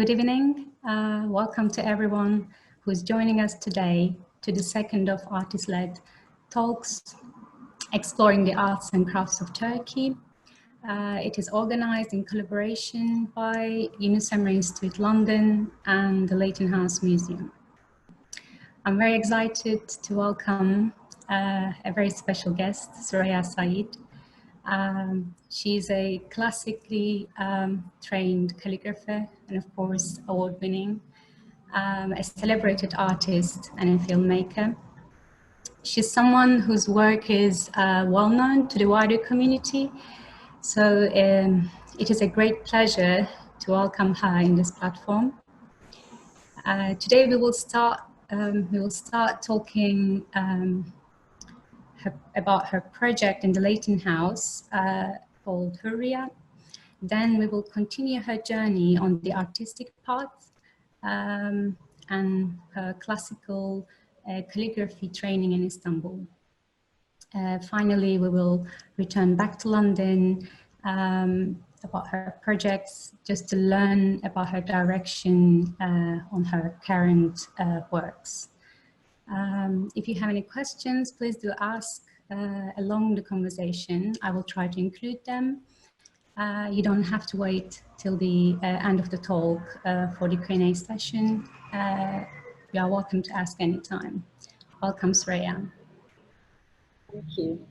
Good evening. Welcome to everyone who's joining us today to the second of artist-led talks exploring the arts and crafts of Turkey. It is organized in collaboration by Yunus Emre Institute London and the Leighton House Museum. I'm very excited to welcome a very special guest, Soraya Syed. She's a classically trained calligrapher and of course award-winning, a celebrated artist and a filmmaker. She's someone whose work is well known to the wider community, so it is a great pleasure to welcome her in this platform. Today we will start talking about her project in the Leighton House called Hurriya. Then we will continue her journey on the artistic path and her classical calligraphy training in Istanbul. Finally, we will return back to London about her projects, just to learn about her direction on her current works. If you have any questions, please do ask along the conversation. I will try to include them. You don't have to wait till the end of the talk for the Q&A session. You are welcome to ask anytime. Welcome, Soraya. Thank you.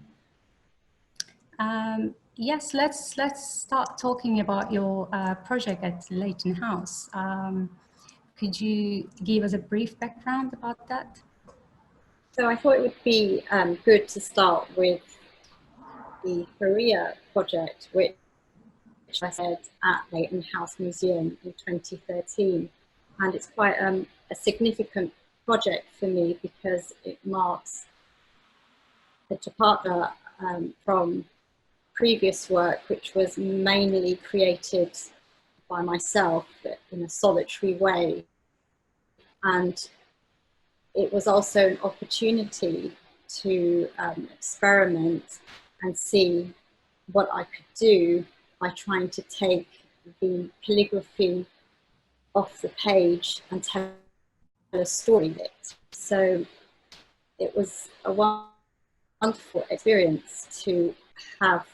Yes, let's start talking about your project at Leighton House. Could you give us a brief background about that? So I thought it would be good to start with the Hurriya project, which I said at Leighton House Museum in 2013. And it's quite a significant project for me because it marks a departure from previous work, which was mainly created by myself in a solitary way. And it was also an opportunity to experiment and see what I could do by trying to take the calligraphy off the page and tell a story with it. So it was a wonderful experience to have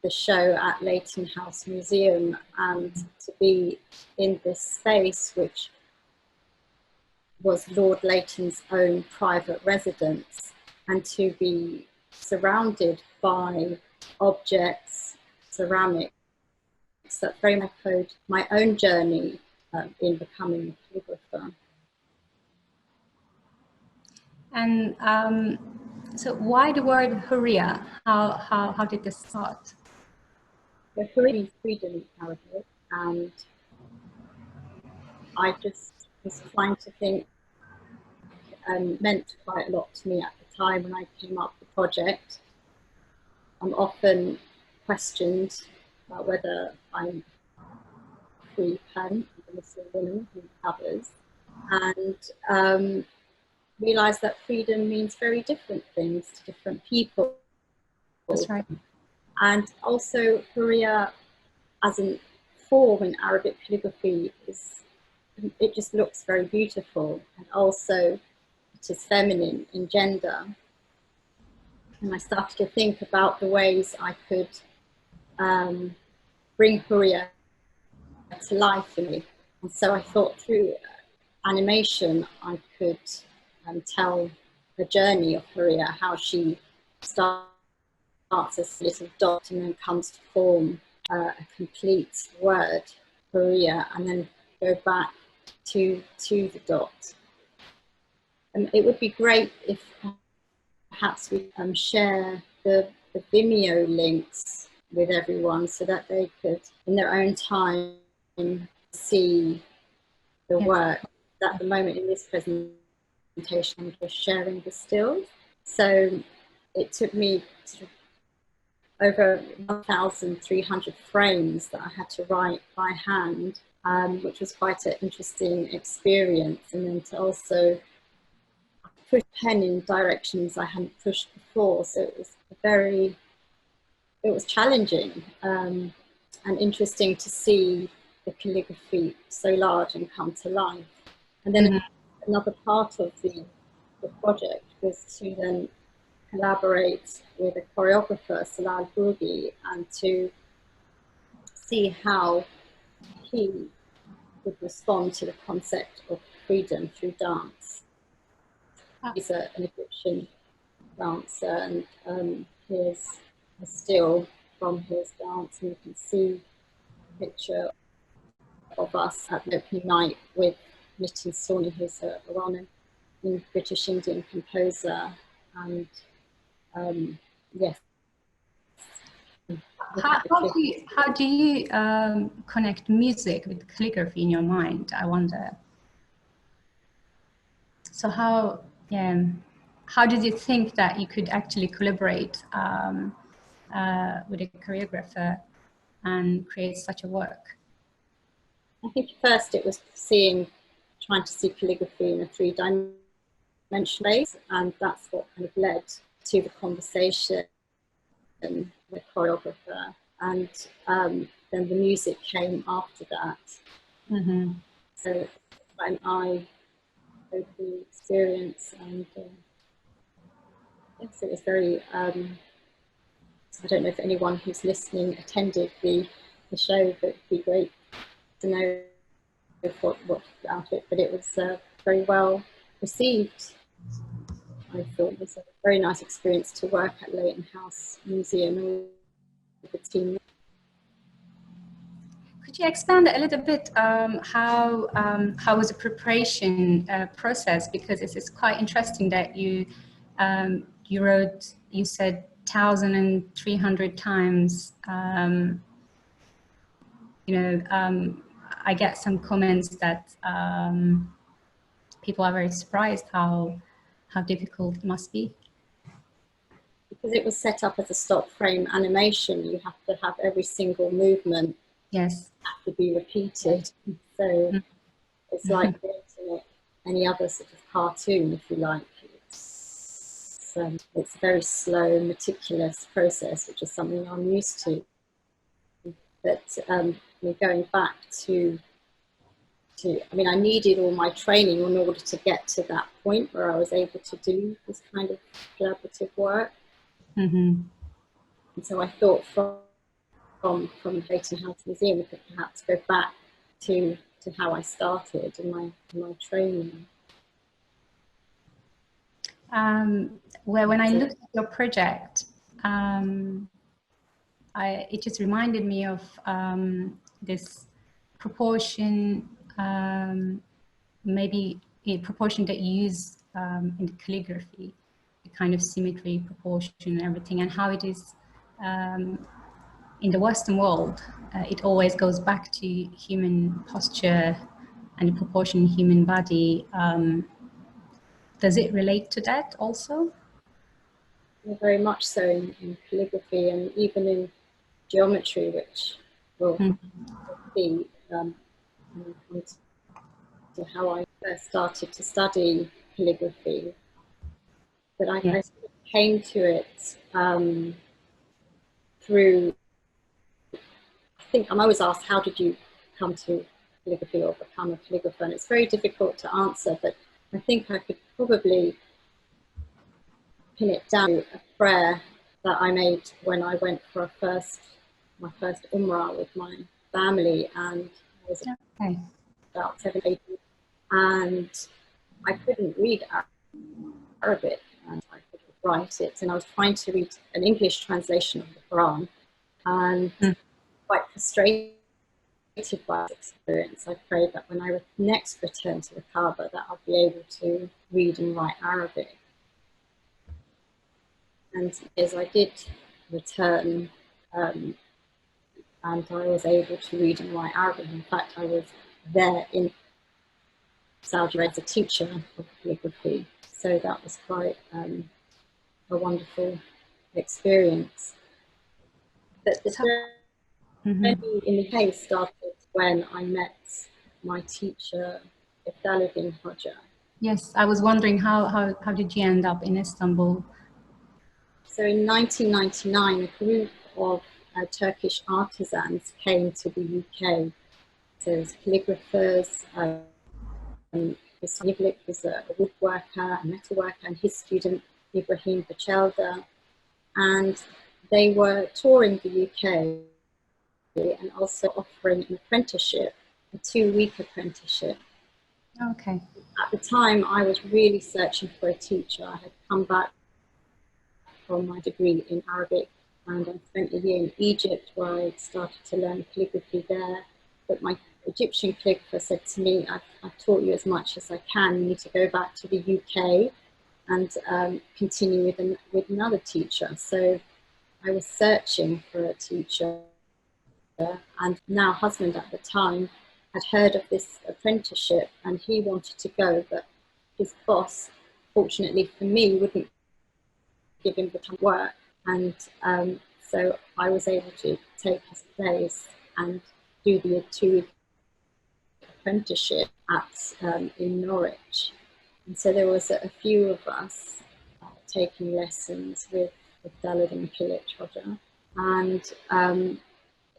the show at Leighton House Museum and to be in this space, which was Lord Leighton's own private residence, and to be surrounded by objects, ceramics that very much echoed my own journey in becoming a calligrapher. And so why the word Hurriya? How did this start? The Hurriya means freedom in Arabic, and I just was trying to think, meant quite a lot to me at the time when I came up with the project. I'm often questioned about whether I'm a free pen, a Muslim woman who others, and realised that freedom means very different things to different people. That's right. And also Hurriya as a form in Arabic calligraphy it just looks very beautiful, and also it is feminine in gender. And I started to think about the ways I could bring Hurriya to life in me. And so I thought through animation I could tell the journey of Hurriya, how she starts as a little dot and then comes to form a complete word, Hurriya, and then go back to the dot. And it would be great if perhaps we share the Vimeo links with everyone so that they could, in their own time, see the work. At the moment in this presentation, I'm just sharing the stills. So it took me sort of over 1,300 frames that I had to write by hand, which was quite an interesting experience. And then to also push pen in directions I hadn't pushed before. So it was challenging and interesting to see the calligraphy so large and come to life. And then another part of the project was to then collaborate with a choreographer, Salal Boogi, and to see how he would respond to the concept of freedom through dance. He's an Egyptian dancer, and here's a still from his dance, and you can see a picture of us at the opening night with Nitin Sawhney, who's a well-known British Indian composer, and yes. How do you connect music with calligraphy in your mind, I wonder? So how did you think that you could actually collaborate with a choreographer and create such a work? I think first it was trying to see calligraphy in a three-dimensional space, and that's what kind of led to the conversation with the choreographer, and then the music came after that. So when I had the experience, and yes, it was very, I don't know if anyone who's listening attended the show, but it'd be great to know what about it, but it was very well received. I thought it was a very nice experience to work at Leighton House Museum with the team. Could you expand a little bit how was the preparation process? Because it's quite interesting that you wrote, you said 1,300 times. I get some comments that people are very surprised how difficult it must be. Because it was set up as a stop frame animation, you have to have every single movement have to be repeated. So it's like creating any other sort of cartoon, if you like. It's a very slow, meticulous process, which is something I'm used to. But going back to I mean, I needed all my training in order to get to that point where I was able to do this kind of collaborative work. And so I thought from Leighton House Museum, we could perhaps go back to how I started in my training. Well, when I looked at your project, it just reminded me of this proportion, maybe a proportion that you use in the calligraphy, the kind of symmetry, proportion, and everything, and how it is in the Western world. It always goes back to human posture and the proportion in human body. Does it relate to that also? Yeah, very much so in calligraphy, and even in geometry, which will be to how I first started to study calligraphy. But I sort of came to it through, I think I'm always asked, how did you come to calligraphy or become a calligrapher? And it's very difficult to answer, but I think I could probably pin it down to a prayer that I made when I went for my first Umrah with my family, and I was about 7, 8, and I couldn't read Arabic, and I couldn't write it, and I was trying to read an English translation of the Quran, and quite frustrated by this experience. I prayed that when I next returned to the Kaaba, that I'd be able to read and write Arabic. And as I did return, and I was able to read and write Arabic. In fact, I was there in Saudi Arabia as a teacher of calligraphy, so that was quite a wonderful experience. But the journey in the case started when I met my teacher, Iqbal Hoxha. Yes, I was wondering how did you end up in Istanbul? So in 1999, a group of Turkish artisans came to the UK So there's calligraphers, Yevlik was a woodworker, a metalworker, and his student Ibrahim Bachelda. And they were touring the UK and also offering an apprenticeship, a 2-week apprenticeship. Okay. At the time, I was really searching for a teacher. I had come back from my degree in Arabic, and I spent a year in Egypt where I started to learn calligraphy there. But my Egyptian calligrapher said to me, I've taught you as much as I can. You need to go back to the UK and continue with another teacher. So I was searching for a teacher, and now husband at the time had heard of this apprenticeship and he wanted to go, but his boss, fortunately for me, wouldn't give him the time to work. And so I was able to take his place and do the 2-week apprenticeship in Norwich. And so there was a few of us taking lessons with Dalladin Kilic Hoca, and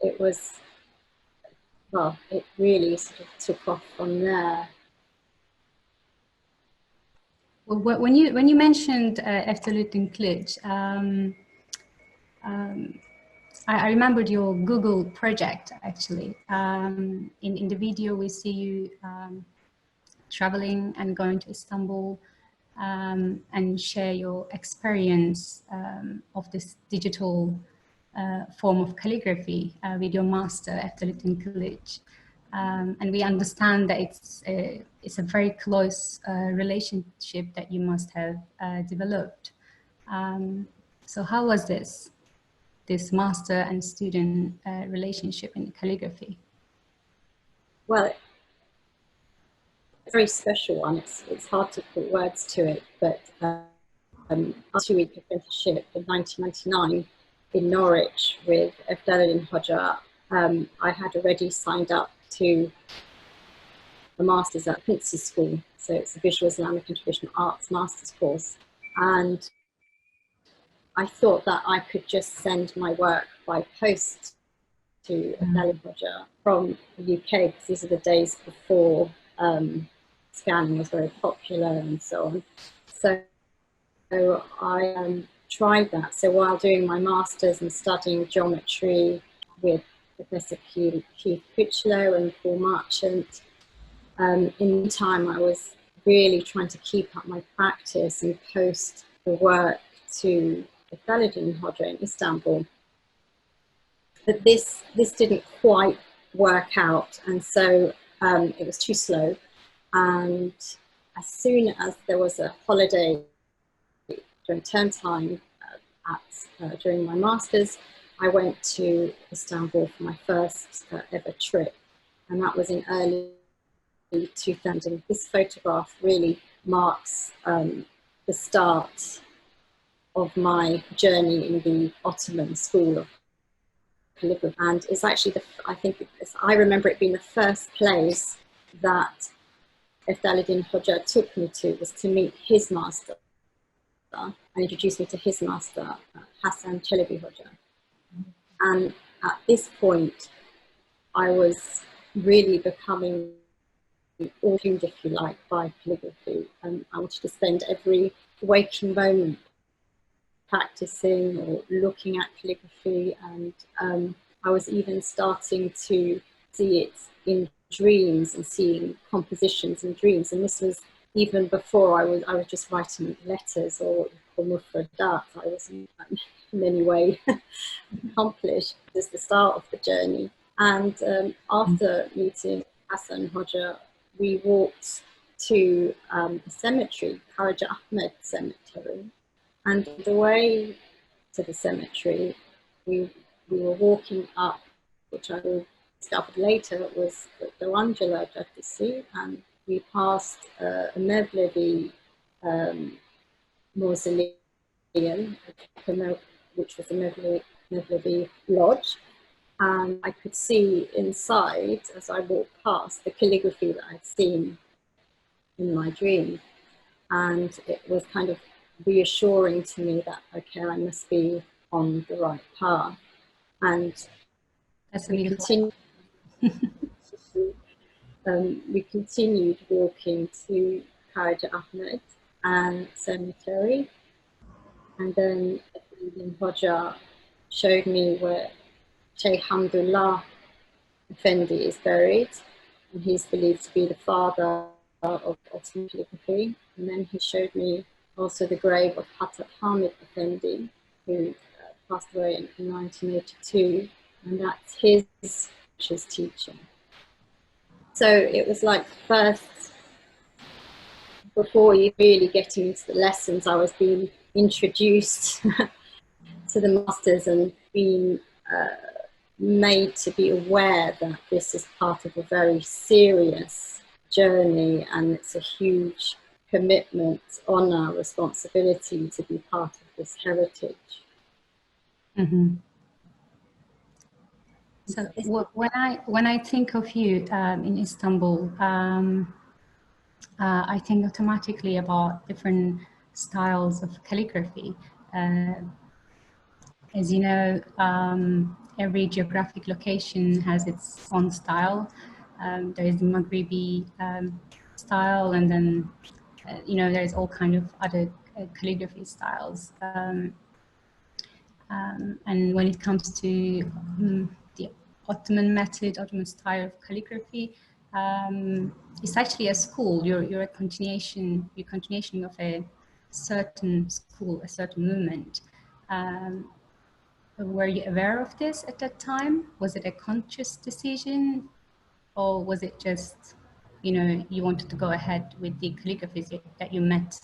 it was, well, it really sort of took off from there. Well, when you mentioned Leighton Kilic, I remembered your Google project actually. In the video, we see you traveling and going to Istanbul and share your experience of this digital form of calligraphy with your master, Leighton Kilic. And we understand that it's a very close relationship that you must have developed. So how was this master and student relationship in calligraphy? Well, it's a very special one. It's hard to put words to it, but a 2-week apprenticeship in 1999 in Norwich with Dalladin Hoca, I had already signed up to a master's at Prince's School. So it's a Visual Islamic and Traditional Arts master's course. And I thought that I could just send my work by post to Dalladin Hoca from the UK, because these are the days before scanning was very popular and so on. So I tried that. So while doing my master's and studying geometry with Professor Keith Critchlow and Paul Marchant, in the time I was really trying to keep up my practice and post the work to the Dalladin Hoca in Istanbul. But this didn't quite work out, and so it was too slow. And as soon as there was a holiday during term time during my master's, I went to Istanbul for my first ever trip, and that was in early 2000. This photograph really marks the start of my journey in the Ottoman School of Calligraphy, and it's actually I remember it being the first place that Dalladin Hoca took me to, was to meet his master and introduced me to his master, Hasan Çelebi Hoca. And at this point, I was really becoming consumed, if you like, by calligraphy. And I wanted to spend every waking moment practicing or looking at calligraphy. And I was even starting to see it in dreams and seeing compositions in dreams. And this was even before I was just writing letters or mufradat. I was in many ways accomplished. This is the start of the journey. And after meeting Hasan Hoca, we walked to a cemetery, Karaca Ahmet Cemetery. And the way to the cemetery, we were walking up, which I will discover later was the Angela Caddesi, and we passed a Mevlevi mausoleum, which was a Mevlevi lodge. And I could see inside, as I walked past, the calligraphy that I'd seen in my dream. And it was kind of reassuring to me that, okay, I must be on the right path. And that's we continued. we continued walking to Karaca Ahmed and cemetery, and then the Hoja showed me where Sheikh Hamdullah Effendi is buried, and he's believed to be the father of Islamic Calligraphy. And then he showed me also the grave of Hattat Hamid Effendi, who passed away in 1982, and that's his teaching. So it was like first, before you really getting into the lessons, I was being introduced to the masters and being made to be aware that this is part of a very serious journey, and it's a huge commitment, honour, responsibility to be part of this heritage. Mm-hmm. So when I think of you in Istanbul, I think automatically about different styles of calligraphy. As you know, every geographic location has its own style. There is the Maghribi style, and then there's all kind of other calligraphy styles. And when it comes to the Ottoman method, Ottoman style of calligraphy, it's actually a school. You're a continuation. You're continuation of a certain school, a certain movement. Were you aware of this at that time? Was it a conscious decision, or was it just, you wanted to go ahead with the calligraphies that you met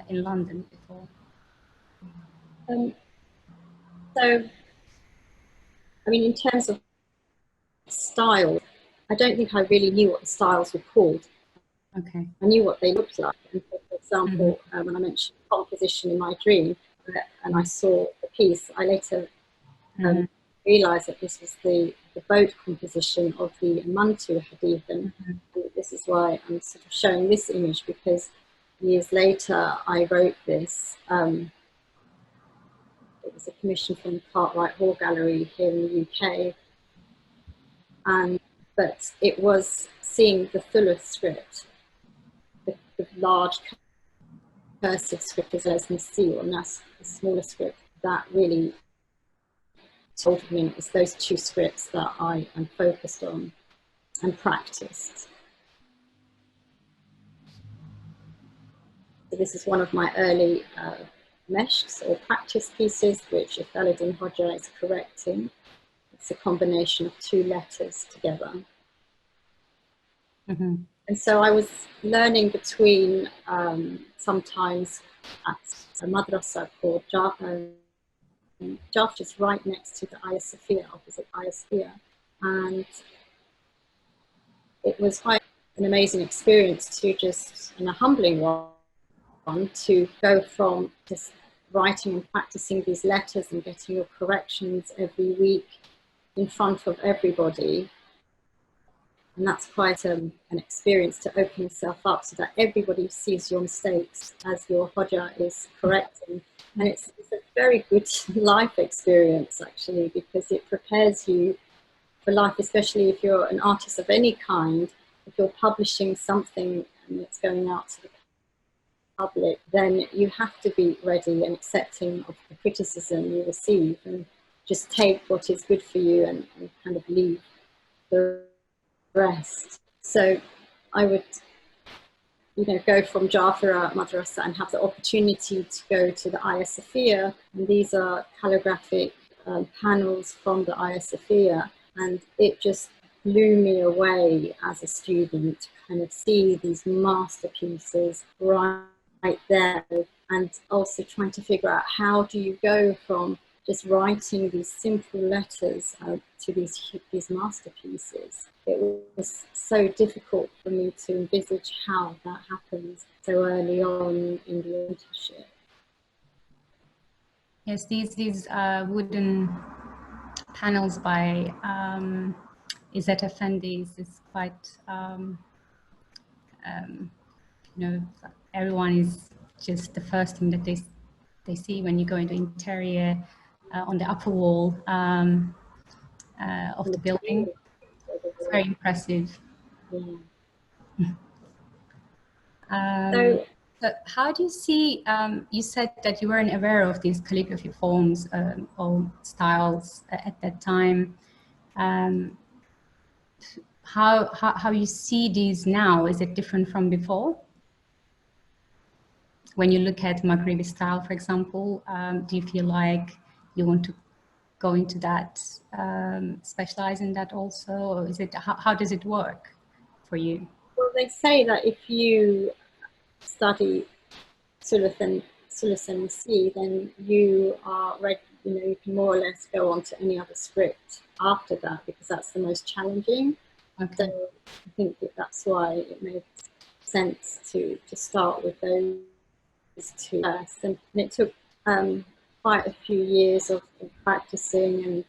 in London before? So, I mean, in terms of style, I don't think I really knew what the styles were called. Okay. I knew what they looked like. And for example, when I mentioned composition in my dream, and I saw the piece, I later realised that this was the boat composition of the Mantu Hadith, and this is why I'm sort of showing this image, because years later I wrote this. It was a commission from the Cartwright Hall Gallery here in the UK, but it was seeing the Thuluth script, the large cursive script, as well as Nasi or Nas, the smaller script, that really told me it was those two scripts that I am focused on and practiced. So this is one of my early meshks or practice pieces, which if Leighton Hoja is correcting, it's a combination of two letters together. And so I was learning between sometimes at a madrasa called Jaffa, just right next to the Hagia Sophia, opposite Hagia Sophia, and it was quite an amazing experience to just, and a humbling one, to go from just writing and practicing these letters and getting your corrections every week in front of everybody. And that's quite an experience, to open yourself up so that everybody sees your mistakes as your Hoja is correcting. And it's a very good life experience, actually, because it prepares you for life, especially if you're an artist of any kind. If you're publishing something and it's going out to the public, then you have to be ready and accepting of the criticism you receive, and just take what is good for you and kind of leave the rest. So I would, go from Jaffa Madrasa and have the opportunity to go to the Hagia Sophia, and these are calligraphic panels from the Hagia Sophia, and it just blew me away as a student to kind of see these masterpieces right there, and also trying to figure out, how do you go from just writing these simple letters to these masterpieces. It was so difficult for me to envisage how that happens so early on in the internship. Yes, these wooden panels by Zeynep Effendi is quite, everyone is just the first thing that they see when you go into interior on the upper wall of the building. It's very impressive. Yeah. So how do you see, you said that you weren't aware of these calligraphy forms or styles at that time. How you see these now? Is it different from before? When you look at Maghrebi style, for example, do you feel like you want to go into that, specialize in that also? Or is it, how does it work for you? Well, they say that if you study Sulatan C, then you are ready, you can more or less go on to any other script after that, because that's the most challenging. Okay. So I think that's why it made sense to start with those two first. And it took quite a few years of practicing, and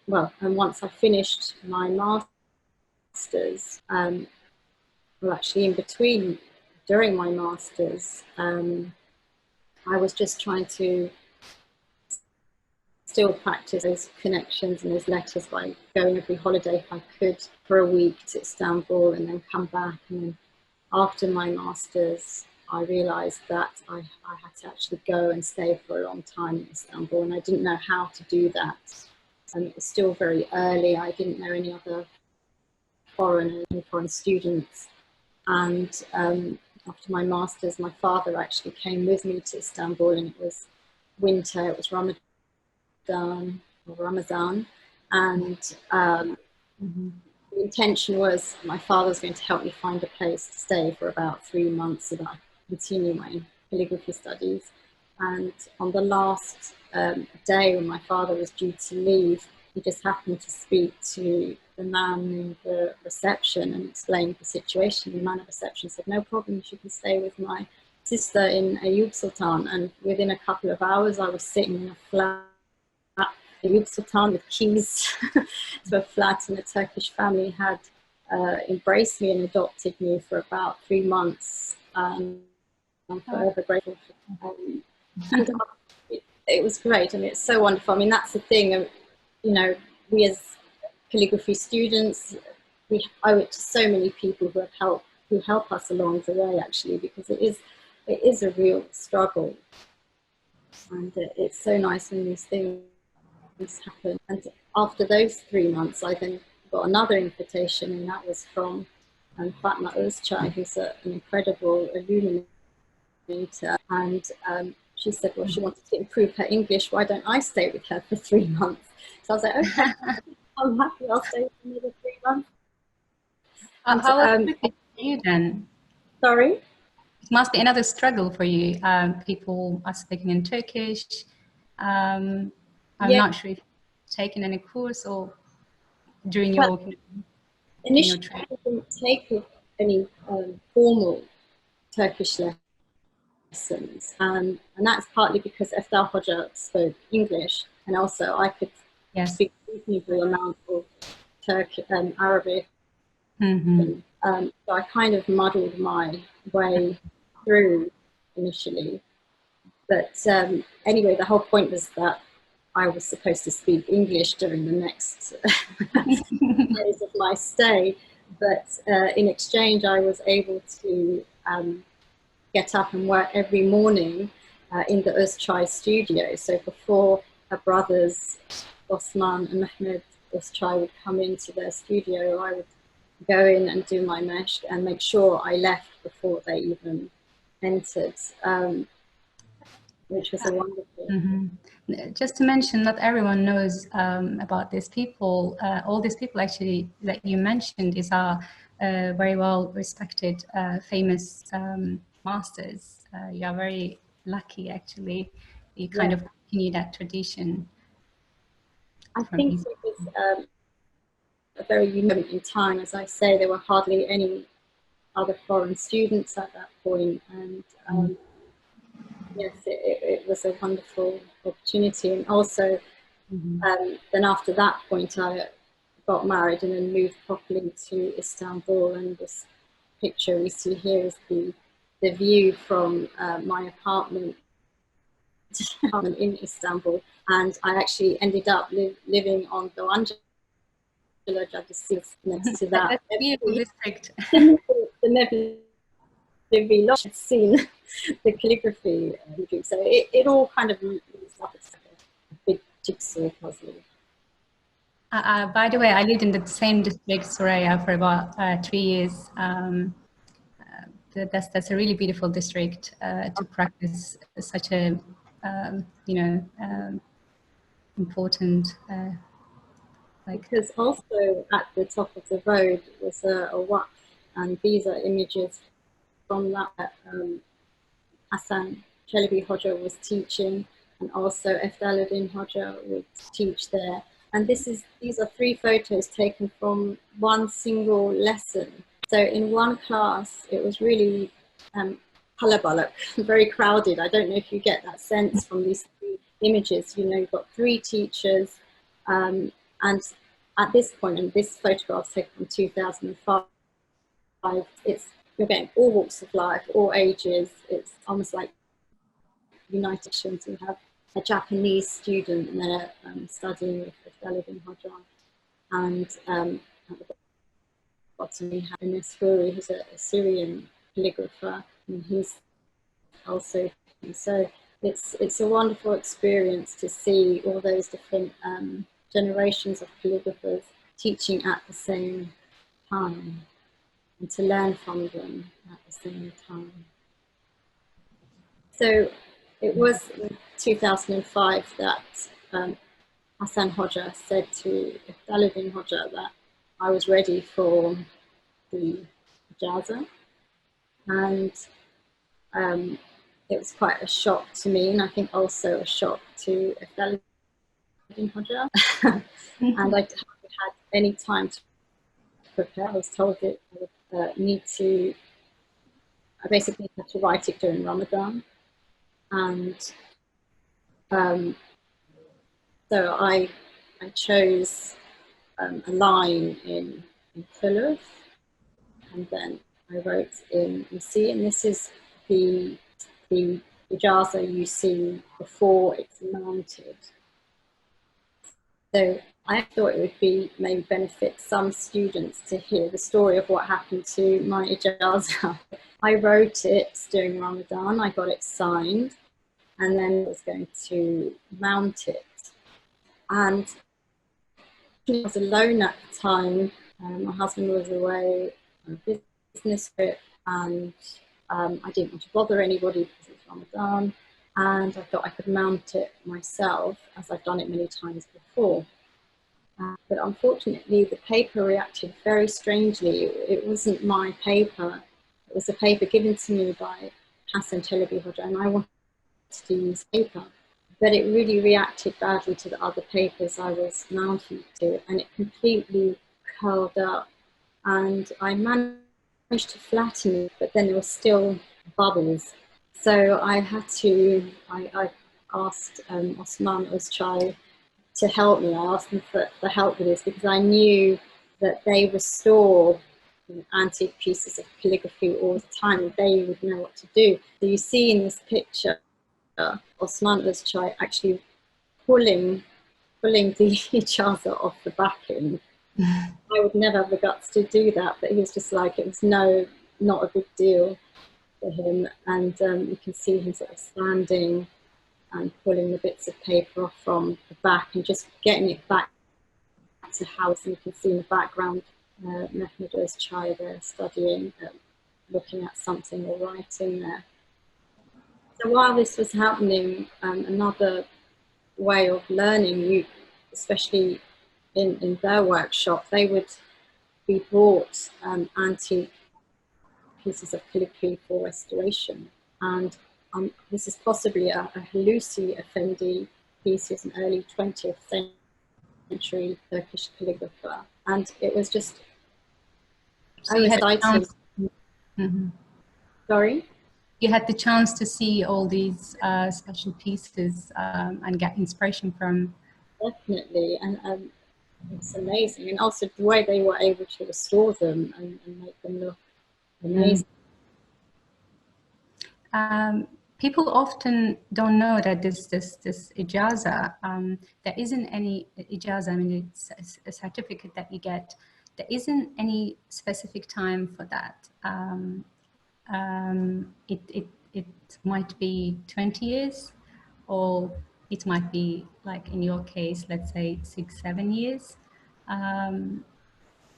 once I finished my masters, well, actually in between, during my masters, I was just trying to still practice those connections and those letters by going every holiday if I could for a week to Istanbul and then come back. And then after my masters, I realised that I had to actually go and stay for a long time in Istanbul, and I didn't know how to do that. And it was still very early. I didn't know any other foreign students. And after my masters, my father actually came with me to Istanbul, and it was winter. It was Ramadan, and the intention was my father was going to help me find a place to stay for about 3 months so that I could continue my calligraphy studies. And on the last day when my father was due to leave, he just happened to speak to the man in the reception and explained the situation. The man at reception said, "No problem, you can stay with my sister in Ayub Sultan." And within a couple of hours, I was sitting in a flat Ayub Sultan with keys to a flat, and a Turkish family had embraced me and adopted me for about 3 months. I'm forever grateful for them. And it was great. I mean, it's so wonderful. I mean, that's the thing. We as calligraphy students, we owe it to so many people who help us along the way, actually, because it is a real struggle, and it's so nice when these things happen. And after those 3 months, I then got another invitation, and that was from Fatma Özçay, who's an incredible illuminator, and she said, well, she wanted to improve her English. Why don't I stay with her for 3 months? So I was like, okay, I'm happy. I'll stay for another 3 months. And, how was it for you then? Sorry? It must be another struggle for you. People are speaking in Turkish. I'm not sure if you've taken any course or during your Initially, training. I didn't take any formal Turkish lessons, and that's partly because Eftal Hoca spoke English, and also I could speak a reasonable amount of Arabic. So I kind of muddled my way through initially. But anyway, the whole point was that I was supposed to speak English during the next days of my stay. But in exchange, I was able to get up and work every morning in the Özçay studio. So before her brothers, Osman and Mehmet Özçay, would come into their studio, I would go in and do my mesh and make sure I left before they even entered, which was a wonderful. Just to mention, not everyone knows about these people. All these people actually that you mentioned are very well respected, famous masters. You are very lucky, actually. You kind of continue that tradition. I think it was a very unique moment in time. As I say, there were hardly any other foreign students at that point, and yes, it was a wonderful opportunity. And also, then after that point, I got married and then moved properly to Istanbul. And this picture we see here is the view from my apartment in Istanbul. And I actually ended up living on Doğanca Caddesi next to that. That's a beautiful district. Every lot had seen the calligraphy. So it all kind of links up. It's like a big jigsaw puzzle. By the way, I lived in the same district, Soraya, for about 3 years. That's a really beautiful district to practice such a important because also at the top of the road was a waqf, and these are images from that Hassan Chelebi Hoja was teaching, and also Efdaluddin Hoja would teach there. And these are 3 photos taken from one single lesson. So in one class, it was really kalabalak, very crowded. I don't know if you get that sense from these 3 images. You know, you've got 3 teachers, and at this point, and this photograph taken from 2005, you're getting all walks of life, all ages. It's almost like United Nations. We have a Japanese student there studying with Efdaluddin Hoja, and at the bottom we have Yunus Emre, who's a Syrian calligrapher, and he's also. So it's a wonderful experience to see all those different generations of calligraphers teaching at the same time, and to learn from them at the same time. So it was in 2005 that Hassan Hoja said to Efdaluddin Hoja that I was ready for the ijazah, and it was quite a shock to me, and I think also a shock to Efdaluddin Hoja. And I hadn't had any time to prepare. I was told that I would I basically had to write it during Ramadan. And so I chose a line in Thuluth, and then I wrote in Masi, and this is the ijazah you see before it's mounted. So I thought it would be maybe benefit some students to hear the story of what happened to my ijazah. I wrote it during Ramadan, I got it signed, and then I was going to mount it. And I was alone at the time. My husband was away on a business trip, and I didn't want to bother anybody because it was Ramadan. And I thought I could mount it myself, as I've done it many times before. But unfortunately, the paper reacted very strangely. It wasn't my paper. It was a paper given to me by Hassan Chelebi Hoja, and I wanted to use paper. But it really reacted badly to the other papers I was mounting to, and it completely curled up. And I managed to flatten it, but then there were still bubbles. So I asked Osman Özçay to help me. I asked them for help with this, because I knew that they restore antique pieces of calligraphy all the time, and they would know what to do. So you see in this picture, Osman Özçay actually pulling the ijazah off the backing. I would never have the guts to do that, but he was just like, it was not a big deal for him. And you can see him sort of standing and pulling the bits of paper off from the back and just getting it back to house. And you can see in the background Mehmet Özçay there studying, looking at something or writing there. So while this was happening, another way of learning, especially in their workshop, they would be brought antique pieces of calligraphy for restoration. And this is possibly a Hulusi Effendi piece. He was an early 20th century Turkish calligrapher. And it was just so exciting. Mm-hmm. Sorry? You had the chance to see all these special pieces and get inspiration from. Definitely, and it's amazing. And also the way they were able to restore them and make them look amazing. people often don't know that this ijazah, there isn't any ijazah. I mean, it's a certificate that you get. There isn't any specific time for that. It might be 20 years, or it might be, like in your case, let's say 6-7 years.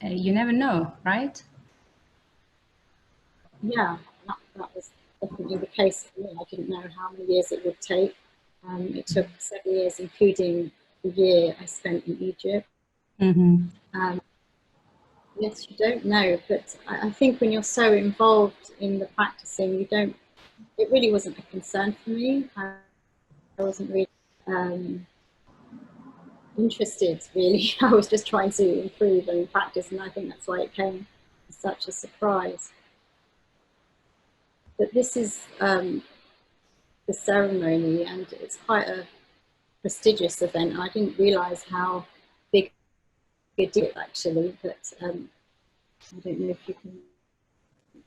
You never know, right? Yeah, that was definitely the case for me. I didn't know how many years it would take. It took 7 years, including the year I spent in Egypt. Mm-hmm. Yes, you don't know, but I think when you're so involved in the practicing, you don't. It really wasn't a concern for me. I wasn't really interested, really. I was just trying to improve and practice, and I think that's why it came as such a surprise. But this is the ceremony, and it's quite a prestigious event. I didn't realise how big it did actually, but I don't know if you can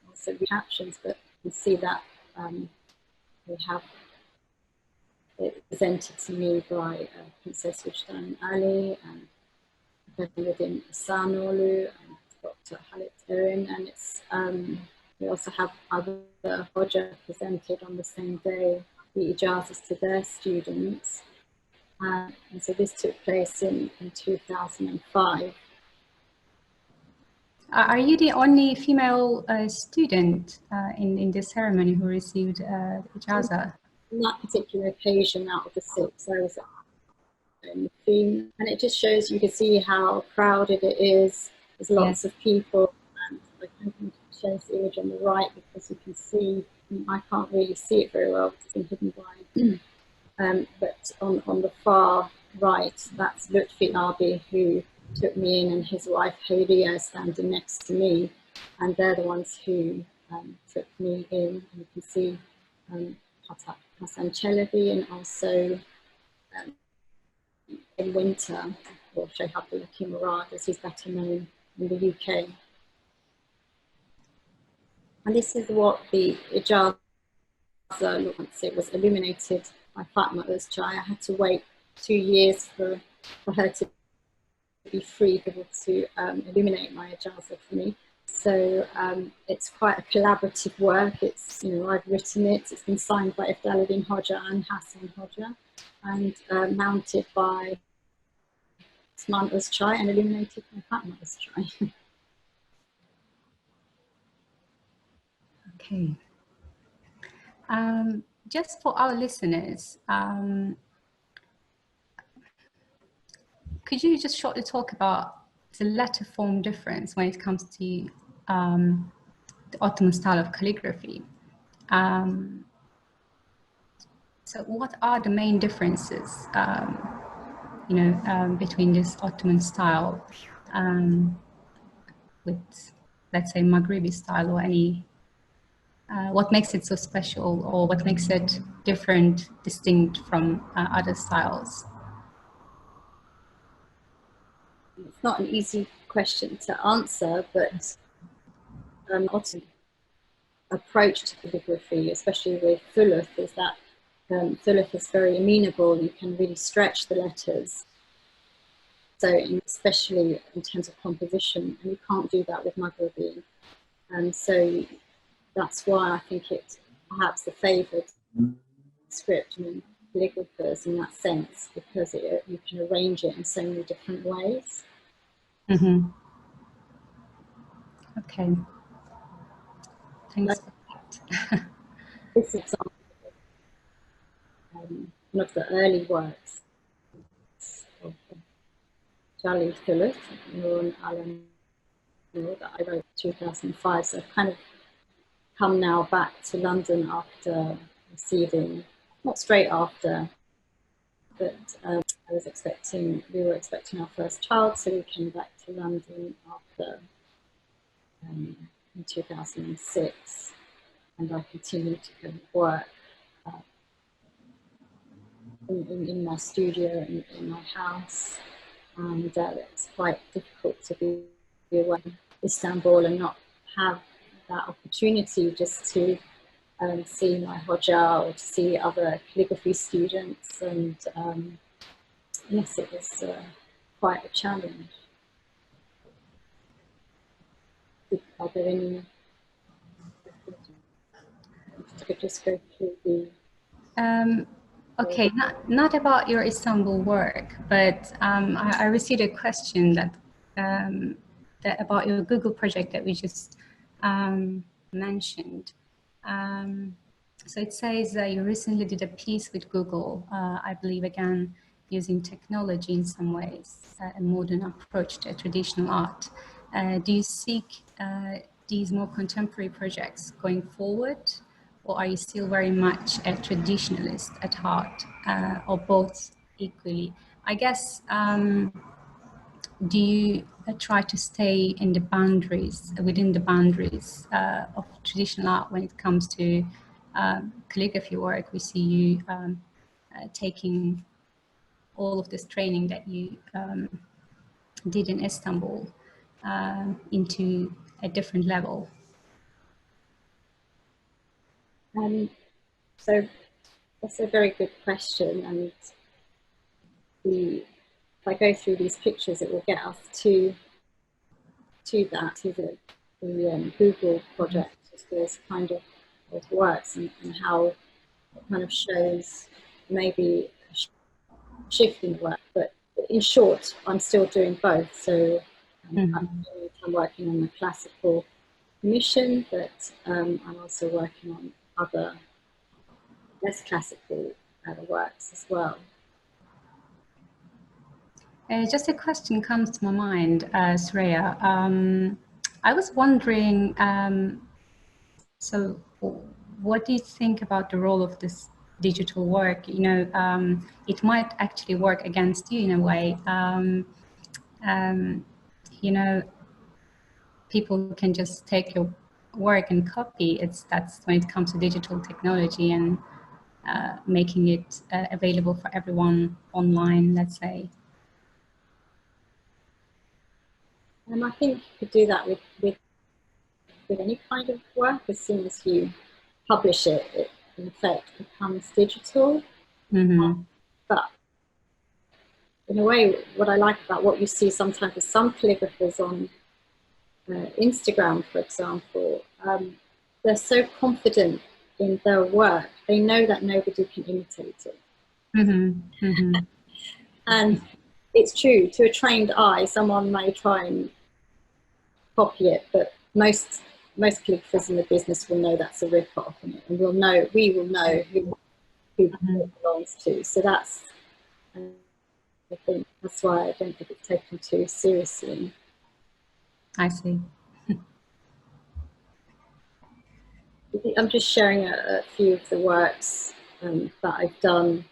also read captions, but you can see that we have it presented to me by Princess Sultan Ali and President Sanolu and Dr. Halit Erin, and it's we also have other Hoja presented on the same day, the ijazahs to their students. And so this took place in 2005. Are you the only female student in this ceremony who received ijazah? On that particular occasion, out of the 6, I was in the theme, and it just shows, you can see how crowded it is. There's lots of people, and I can show the image on the right because you can see, I can't really see it very well because it's been hidden by, but on the far right, that's Lutfi Abi, who took me in, and his wife Huriya is standing next to me, and they're the ones who took me in. You can see Hassan Chalabi, and also in winter, or Sheikh Abdullah Murad, as he's better known in the UK. And this is what the ijazah looked once it was illuminated by Fatma Özçay. I had to wait 2 years for her to be free, able to illuminate my ijazah for me. So it's quite a collaborative work. It's, you know, I've written it. It's been signed by Ifdaluddin Hoja and Hassan Hoja, and mounted by Osman Özçay and illuminated by Fatma Özçay. Okay. Just for our listeners, could you just shortly talk about the letter form difference when it comes to the Ottoman style of calligraphy? So what are the main differences, between this Ottoman style with, let's say, Maghrebi style, or any, what makes it so special, or what makes it different, distinct from other styles? It's not an easy question to answer, but Ottoman approach to calligraphy, especially with thuluth, is that thuluth is very amenable. You can really stretch the letters. So especially in terms of composition, and you can't do that with Maghrebi. And so that's why I think it's perhaps the favoured script and calligraphers in that sense, because you can arrange it in so many different ways. Mm-hmm. Okay. Thanks for that. This example, one of the early works of Jali Thuluth, Nurun Alam, that I wrote in 2005. So I've kind of come now back to London after receiving, not straight after, but we were expecting our first child, so we came back to London after in 2006, and I continued to kind of work in my studio, in my house, and it's quite difficult to be away in Istanbul and not have that opportunity just to see my Hoja or to see other calligraphy students, and yes, it was quite a challenge. Are there any? I could just go through the. Okay, not about your Istanbul work, but I received a question that about your Google project that we just mentioned. So it says that you recently did a piece with Google, I believe, again, using technology in some ways, a modern approach to traditional art. Do you seek these more contemporary projects going forward? Or are you still very much a traditionalist at heart, or both equally? I guess, do you try to stay in the boundaries, within the boundaries of traditional art when it comes to calligraphy work? We see you taking all of this training that you did in Istanbul into a different level. So that's a very good question, and if I go through these pictures, it will get us to the Google project, this kind of works, and how it kind of shows maybe a shift in work. But in short, I'm still doing both. So I'm working on the classical commission, but I'm also working on other less classical works as well. Just a question comes to my mind, Soraya. I was wondering, so what do you think about the role of this digital work? You know, it might actually work against you in a way. You know, people can just take your work and copy. That's when it comes to digital technology and making it available for everyone online, let's say. I think you could do that with any kind of work. As soon as you publish it, it in effect becomes digital. But in a way, what I like about what you see sometimes with some calligraphers on Instagram, for example, they're so confident in their work, they know that nobody can imitate it. And it's true, to a trained eye, someone may try and copy it, but most calligraphers in the business will know that's a rip-off, and we will know who it belongs to. So that's, I think that's why I don't think it's taken too seriously. I see. I'm just sharing a few of the works that I've done,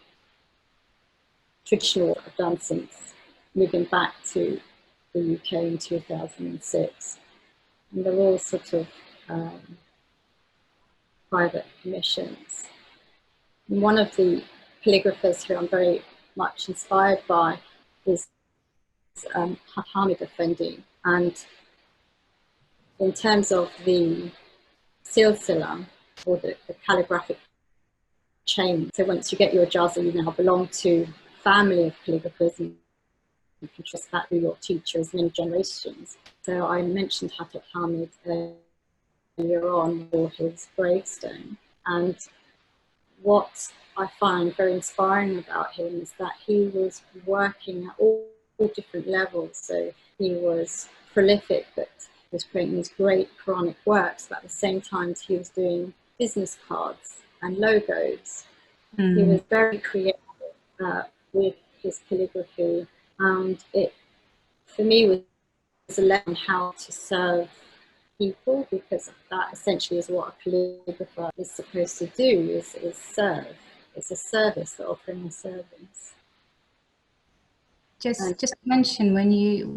traditional I've done since moving back to the UK in 2006. And they're all sort of private commissions. And one of the calligraphers who I'm very much inspired by is Hamid Effendi. And in terms of the silsila, or the calligraphic chain, so once you get your ijazah, you now belong to a family of calligraphers, and you can trust that with your teachers many generations. So I mentioned Hattab Hamid earlier on for his gravestone, and what I find very inspiring about him is that he was working at all different levels. So he was prolific, but he was creating these great Quranic works, but at the same time he was doing business cards and logos. He was very creative with his calligraphy, and it, for me, was a lesson how to serve people, because that essentially is what a calligrapher is supposed to do, is serve. It's a service, they're offering a service. Just mention when you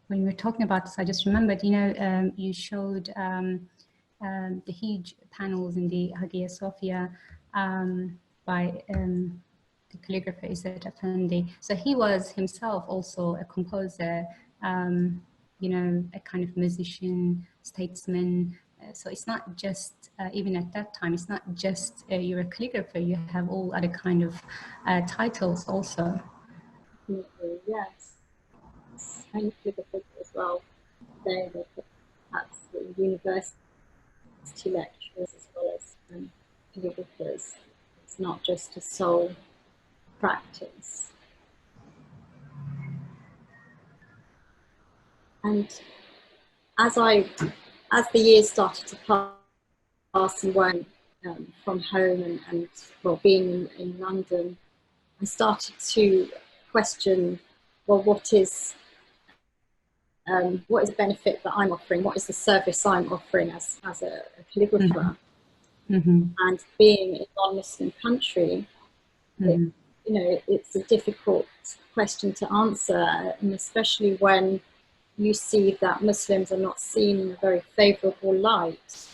were talking about this, I just remembered, you know, you showed the huge panels in the Hagia Sophia by the calligrapher Zeynep Iqbal. So he was himself also a composer, you know, a kind of musician, statesman, So it's not just, even at that time, it's not just you're a calligrapher, you have all other kind of titles also. Yes, and calligraphers as well. They're perhaps the university lecturers as well as calligraphers. It's not just a sole practice. And as the years started to pass and went from home and well, being in London, I started to question, well, what is the benefit that I'm offering? What is the service I'm offering as a calligrapher? Mm-hmm. And being in a non-Muslim country, it's a difficult question to answer, and especially when you see that Muslims are not seen in a very favourable light.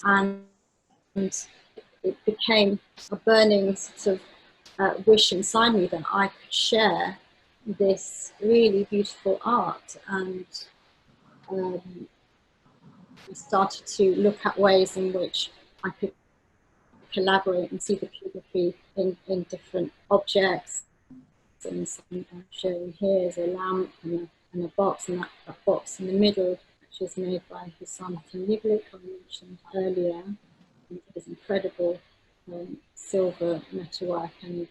And it became a burning sort of wish inside me that I could share this really beautiful art. And I started to look at ways in which I could collaborate and see the calligraphy in different objects. And something I'm showing here is a lamp and a box, and that box in the middle, which is made by Islamic Calligraphy, I mentioned earlier. It is incredible silver metalwork, and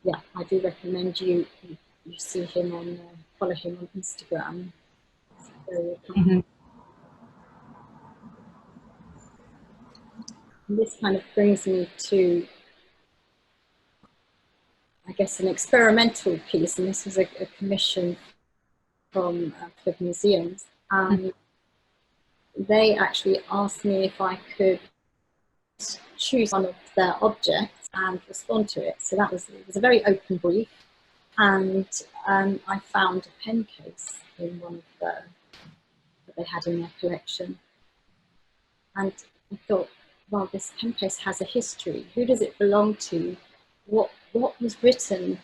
yeah, I do recommend you see him on follow him on Instagram. It's very And this kind of brings me to, I guess, an experimental piece, and this was a commission from Club Museums, and they actually asked me if I could choose one of their objects and respond to it. So it was a very open brief, and I found a pen case in one of that they had in their collection, and I thought, well, this pen case has a history. Who does it belong to? What was written?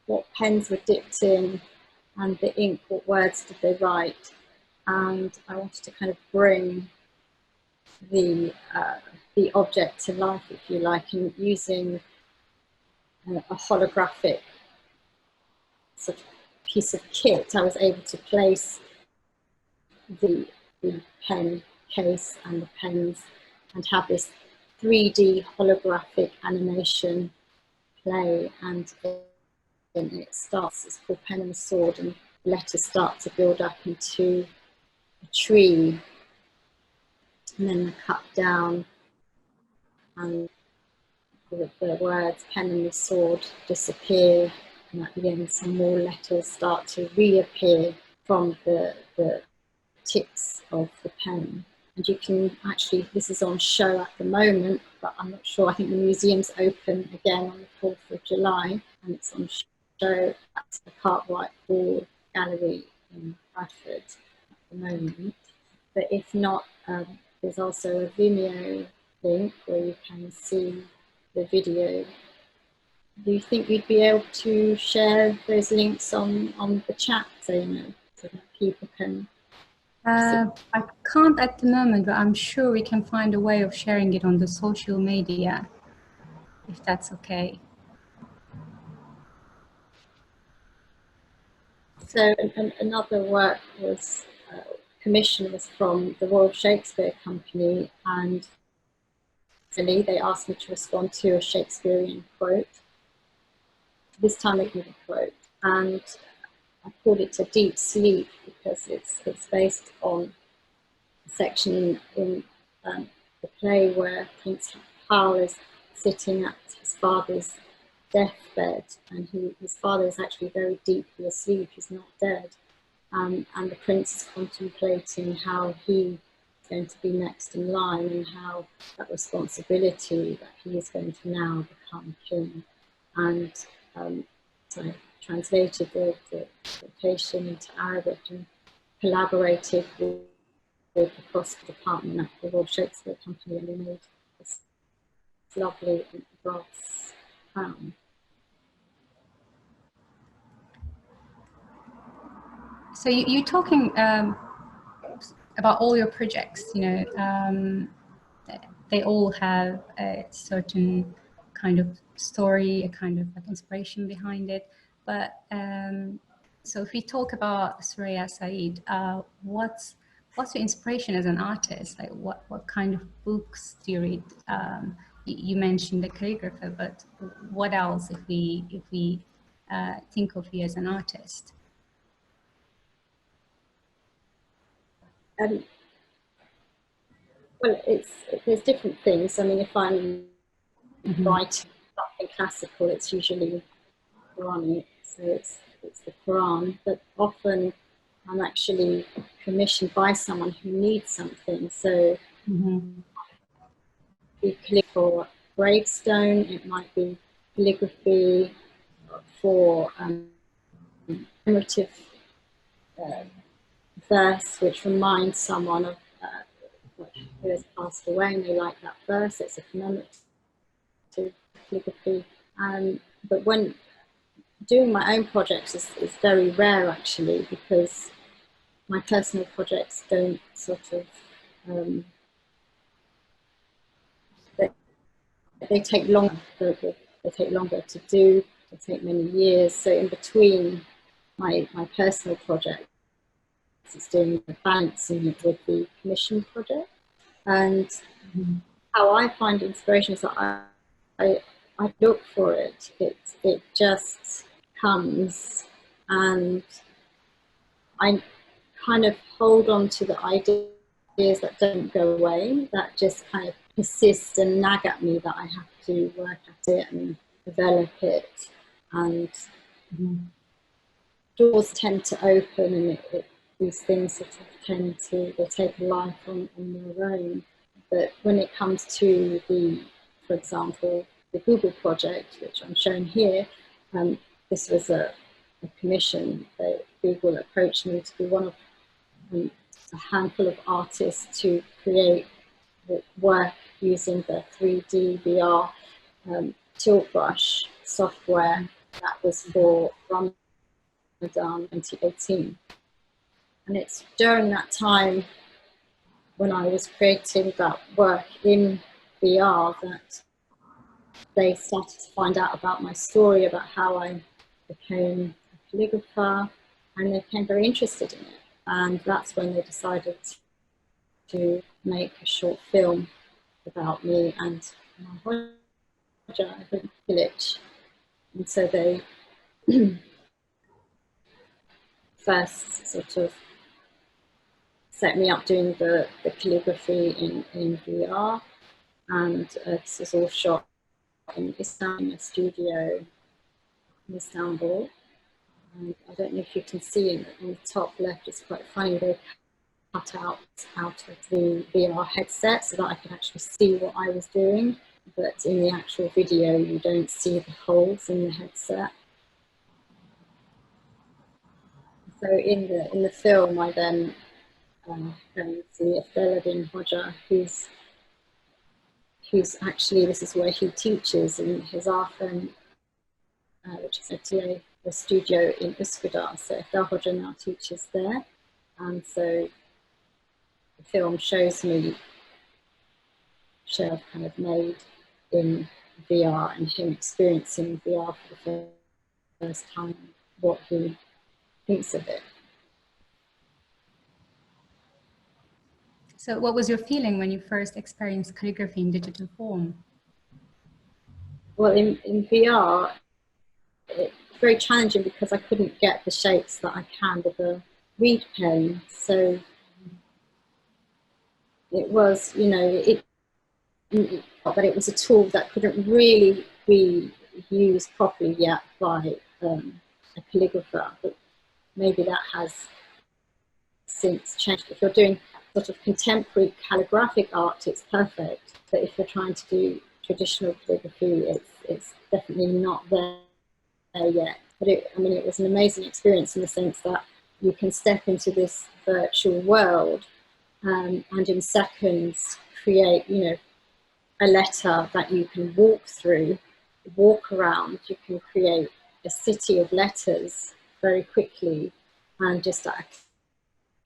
What pens were dipped in? And the ink, what words did they write? And I wanted to kind of bring the object to life, if you like, and using a holographic sort of piece of kit, I was able to place the pen case and the pens and have this 3D holographic animation play, and then it starts, it's called Pen and Sword, and letters start to build up into a tree, and then they're cut down, and the words pen and the sword disappear, and at the end some more letters start to reappear from the tips of the pen. And you can actually, this is on show at the moment, but I'm not sure, I think the museum's open again on the 4th of July, and it's on show at the Cartwright Hall Gallery in Bradford at the moment. But if not, there's also a Vimeo link where you can see the video. Do you think you'd be able to share those links on the chat, Zeynep, so that people can I can't at the moment, but I'm sure we can find a way of sharing it on the social media, if that's okay. So another work was commission was from the Royal Shakespeare Company, and they asked me to respond to a Shakespearean quote. This time I gave a quote, and I called it A Deep Sleep because it's based on a section in the play where Prince Hal is sitting at his father's deathbed, and his father is actually very deeply asleep, he's not dead, and the prince is contemplating how he is going to be next in line, and how that responsibility that he is going to now become king. And so I translated the quotation into Arabic and collaborated with the cross department at the Royal Shakespeare Company, and we made this lovely brass crown. So you're talking about all your projects. You know, they all have a certain kind of story, a kind of like inspiration behind it. But so if we talk about Soraya Syed, what's your inspiration as an artist? Like what kind of books do you read? You mentioned the calligrapher, but what else if we think of you as an artist? Well, there's different things. I mean, if I'm writing something classical, it's usually Quranic, so it's the Quran. But often I'm actually commissioned by someone who needs something. So be calligraphy for gravestone. It might be calligraphy for commemorative verse, which reminds someone of who has passed away, and they like that verse. It's a commemorative calligraphy. But when doing my own projects is very rare, actually, because my personal projects don't sort of they take longer. They take longer to do. They take many years. So in between my personal project, it's doing the balancing it with the commission project. And how I find inspiration is that I look for it. It just comes, and I kind of hold on to the ideas that don't go away, that just kind of persist and nag at me, that I have to work at it and develop it. And doors tend to open, and these things sort of tend to, they take a life on their own. But when it comes to for example, the Google project, which I'm showing here, this was a commission. Google approached me to be one of a handful of artists to create work using the 3D VR tilt brush software that was for Ramadan 2018. And it's during that time when I was creating that work in VR that they started to find out about my story, about how I became a calligrapher, and they became very interested in it. And that's when they decided to make a short film about me and my village. And so they first sort of set me up doing the calligraphy in VR, and this is all shot in Istanbul, a studio in Istanbul. And I don't know if you can see on the top left, it's quite funny, they cut out of the VR headset so that I could actually see what I was doing. But in the actual video, you don't see the holes in the headset. So in the film, I then see Zeynep Iqbal, who's actually, this is where he teaches in his art firm, which is actually a studio in Üsküdar. So Iqbal now teaches there, and so the film shows me kind of made in VR, and him experiencing VR for the first time, what he thinks of it. So what was your feeling when you first experienced calligraphy in digital form? Well, in VR, it's very challenging because I couldn't get the shapes that I can with a reed pen. So it was, but it was a tool that couldn't really be used properly yet by a calligrapher. But maybe that has since changed. If you're doing sort of contemporary calligraphic art, it's perfect. But if you're trying to do traditional calligraphy, it's definitely not there yet. But it was an amazing experience in the sense that you can step into this virtual world and in seconds create, a letter that you can walk around. You can create a city of letters very quickly, and just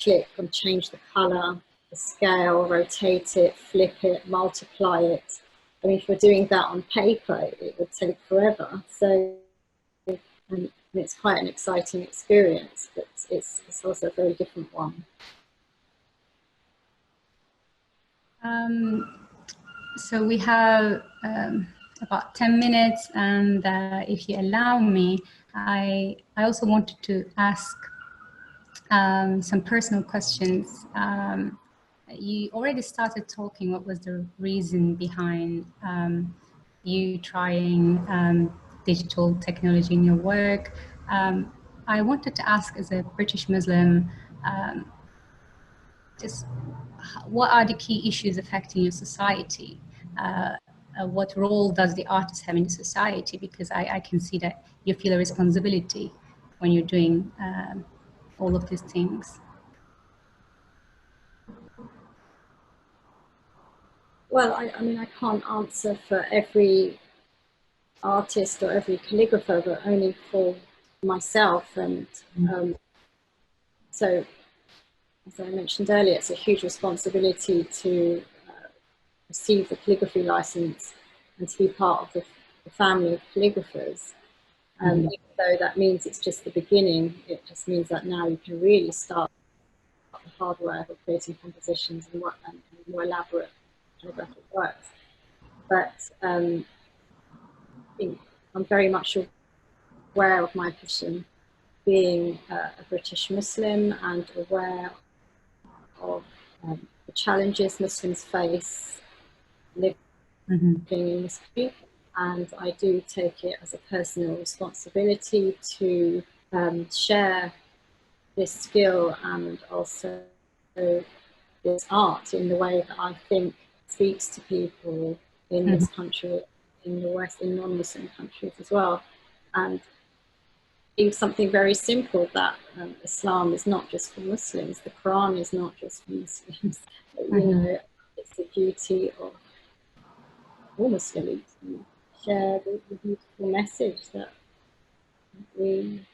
click and change the colour, the scale, rotate it, flip it, multiply it. I mean, if we're doing that on paper, it would take forever. So, and it's quite an exciting experience, but it's also a very different one. So we have about 10 minutes, and if you allow me, I also wanted to ask some personal questions. You already started talking what was the reason behind you trying digital technology in your work. I wanted to ask, as a British Muslim, just what are the key issues affecting your society? What role does the artist have in society? Because I can see that you feel a responsibility when you're doing all of these things. Well, I mean, I can't answer for every artist or every calligrapher, but only for myself. And so, as I mentioned earlier, it's a huge responsibility to receive the calligraphy license and to be part of the family of calligraphers. Even though that means it's just the beginning, it just means that now you can really start the hard work of creating compositions and more elaborate calligraphic works. But I think I'm very much aware of my position, being a British Muslim, and aware of the challenges Muslims face living in this country. And I do take it as a personal responsibility to share this skill and also this art in the way that I think speaks to people in this country, in the West, in non-Muslim countries as well. And something very simple, that Islam is not just for Muslims, the Quran is not just for Muslims. You know, it's the beauty of all Muslims to share the beautiful message that we,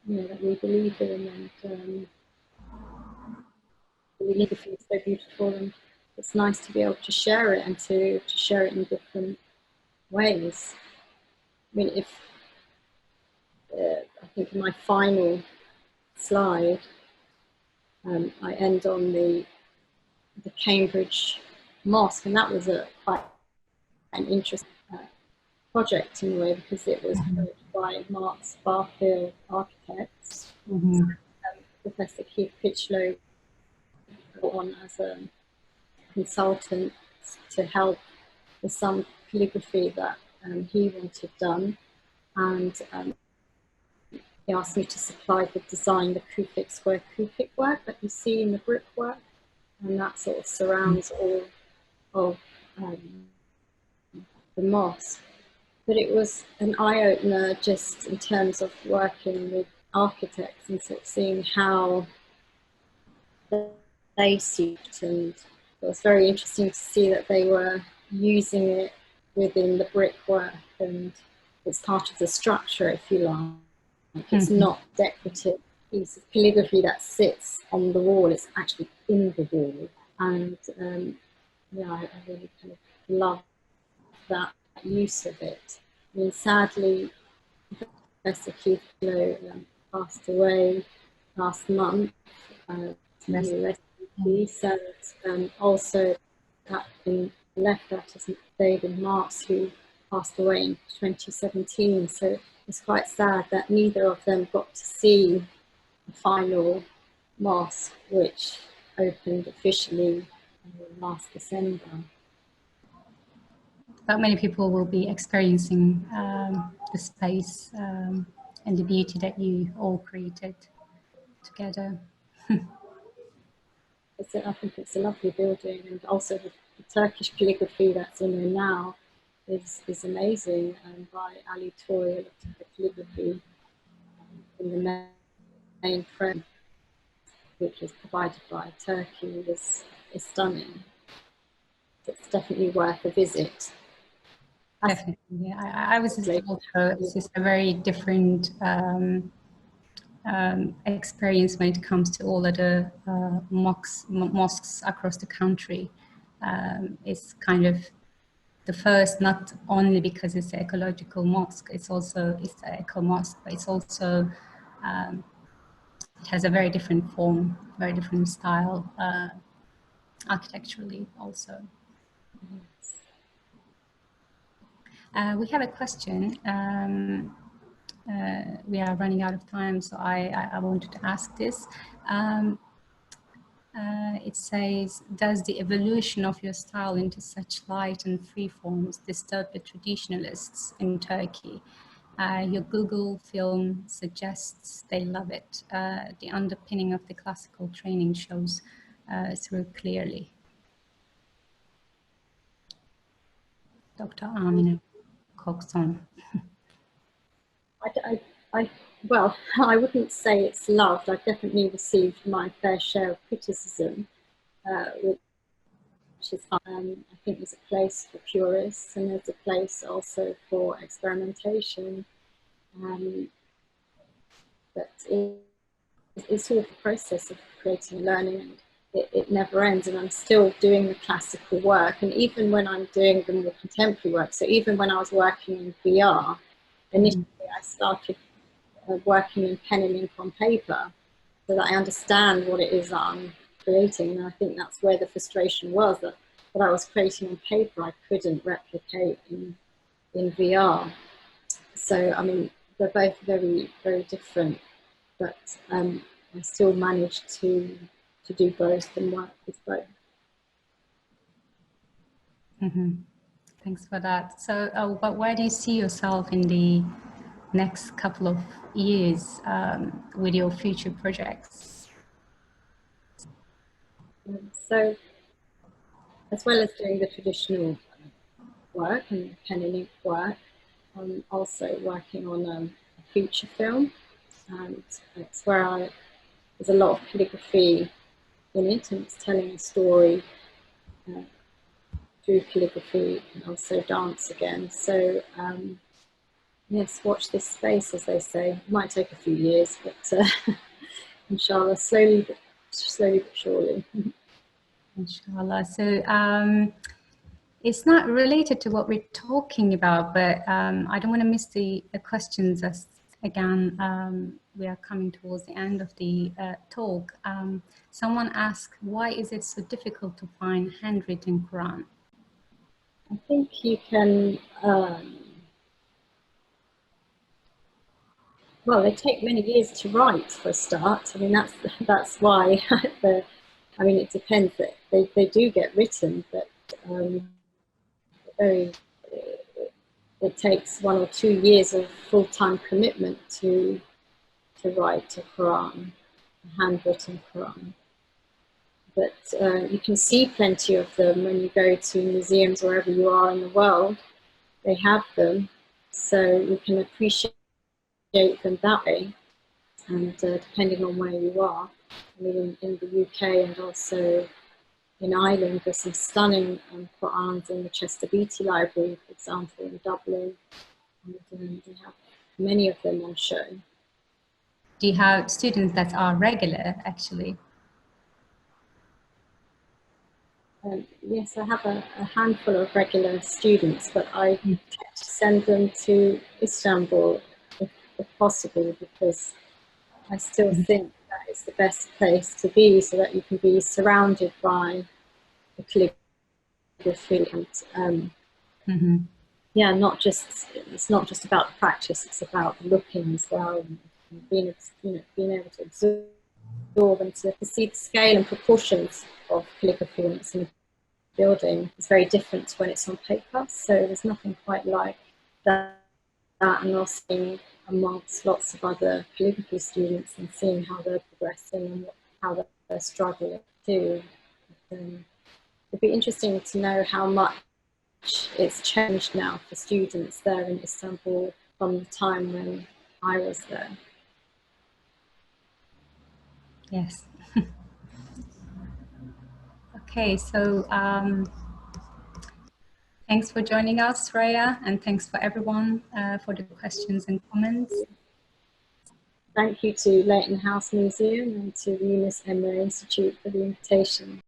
that we believe in, and calligraphy is so beautiful, and it's nice to be able to share it and to share it in different ways. I mean, if I think in my final slide, I end on the Cambridge Mosque, and that was quite an interesting project in a way, because it was built by Marks Barfield Architects. Professor Keith Pitchlow on as a consultant to help with some calligraphy that he wanted done, and he asked me to supply the design, the Kufic square Kufic work that you see in the brickwork, and that sort of surrounds all of the mosque. But it was an eye-opener just in terms of working with architects and sort of seeing how they see it, and it was very interesting to see that they were using it within the brickwork, and it's part of the structure, if you like. It's not a decorative piece of calligraphy that sits on the wall, it's actually in the wall. And yeah, I really kind of love that use of it. I mean, sadly, Professor Keith Lowe passed away last month. So also that been left out as David Marks, who passed away in 2017. So it's quite sad that neither of them got to see the final mosque, which opened officially last December. Not many people will be experiencing the space and the beauty that you all created together. I think it's a lovely building, and also the Turkish calligraphy that's in there now is amazing, and by Ali Toy, the calligraphy in the main frame, which is provided by Turkey, is stunning. It's definitely worth a visit. Definitely, yeah. I was also, it's just a very different experience when it comes to all of the mosques across the country. It's kind of the first, not only because it's an ecological mosque, it's an eco mosque, but it's also it has a very different form, very different style, architecturally also. We have a question. We are running out of time, so I wanted to ask this. It says, does the evolution of your style into such light and free forms disturb the traditionalists in Turkey? Your Google film suggests they love it. The underpinning of the classical training shows through clearly. Dr. Amine Kokson. Well, I wouldn't say it's loved. I've definitely received my fair share of criticism, which is fine. I think there's a place for purists and there's a place also for experimentation. But it's all the process of creating and learning, and it never ends. And I'm still doing the classical work, and even when I'm doing the more contemporary work, so even when I was working in VR, initially I started working in pen and ink on paper so that I understand what it is that I'm creating. And I think that's where the frustration was, that what I was creating on paper I couldn't replicate in VR. So I mean, they're both very, very different, but I still managed to do both and work with both. Mm-hmm. Thanks for that. So, but where do you see yourself in the next couple of years with your future projects? So, as well as doing the traditional work and pen and ink work, I'm also working on a feature film, and it's where there's a lot of calligraphy in it, and it's telling a story through calligraphy and also dance again. So yes, watch this space, as they say. It might take a few years, but inshallah, slowly but surely. Inshallah. So it's not related to what we're talking about, but I don't want to miss the questions as, again, we are coming towards the end of the talk. Someone asked, why is it so difficult to find handwritten Quran? I think you can, well, they take many years to write for a start. I mean, that's why, I mean, it depends. That they do get written, but it takes 1 or 2 years of full-time commitment to write a Quran, a handwritten Quran. But you can see plenty of them when you go to museums wherever you are in the world. They have them, so you can appreciate them that way. And depending on where you are, I mean, in the UK and also in Ireland, there's some stunning Qur'ans in the Chester Beatty Library, for example, in Dublin. And they have many of them on show. Do you have students that are regular, actually? Yes, I have a handful of regular students, but I tend to send them to Istanbul if possible, because I still think that it's the best place to be, so that you can be surrounded by the calligraphy and yeah, it's not just about the practice, it's about looking as well, and being able to absorb and to see the scale and proportions of calligraphy when it's in a building. It's very different when it's on paper, so there's nothing quite like that. And also amongst lots of other calligraphy students and seeing how they're progressing and how they're struggling too. It'd be interesting to know how much it's changed now for students there in Istanbul from the time when I was there. Yes. Okay, so thanks for joining us, Soraya, and thanks for everyone for the questions and comments. Thank you to Leighton House Museum and to the Yunus Emre Institute for the invitation.